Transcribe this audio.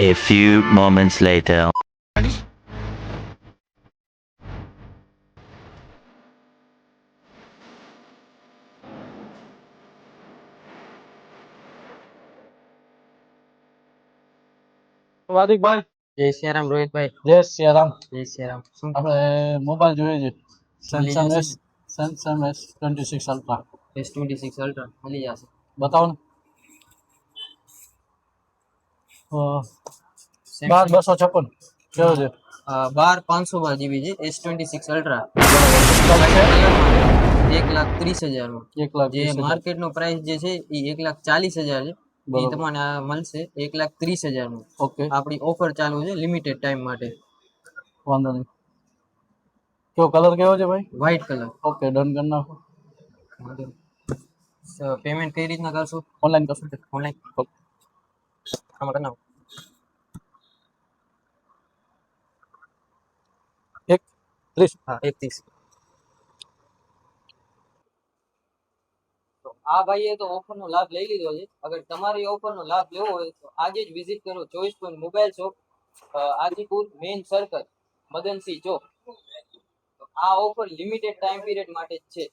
A few moments later. વાદિકભાઈ જય સિયારામ રોહિતભાઈ. જય સિયારામ. જય સિયારામ. શું આપણે મોબાઈલ જોઈએ છે મળી સેમસંગ જશે S Samsung S26 ultra S26 ultra મળી જશે. બતાવો ને. બાર Samsung 256 કેવો છે? 12 512 GB છે. S26 અલ્ટ્રા બરાબર. એક લાખ 30,000 માં. 1,30,000. જે માર્કેટ નો પ્રાઇસ જે છે એ 1,40,000 છે. એ બરાબર. તમને આ મળશે 1,30,000 માં. ઓકે, આપણી ઓફર ચાલુ છે લિમિટેડ ટાઈમ માટે. વાંધો નહીં. કેવો કલર કેવો છે ભાઈ? White colour. ઓકે, ડન કરી નાખો. પેમેન્ટ કઈ રીતના કરશું? ઓનલાઈન કરશું. ઓનલાઈન. ઓકે. આમાં કરી નાખો. 1,30. હા 31. તો આ ભાઈએ તો ઓફરનો લાભ લઈ લીધો છે. અગર તમારે ઓફરનો લાભ લેવો હોય તો આજે જ વિઝિટ કરો choice point mobile shop, Adipur main circle, Madansinh Chowk. તો આ ઓફર લિમિટેડ ટાઈમ પીરિયડ માટે જ છે.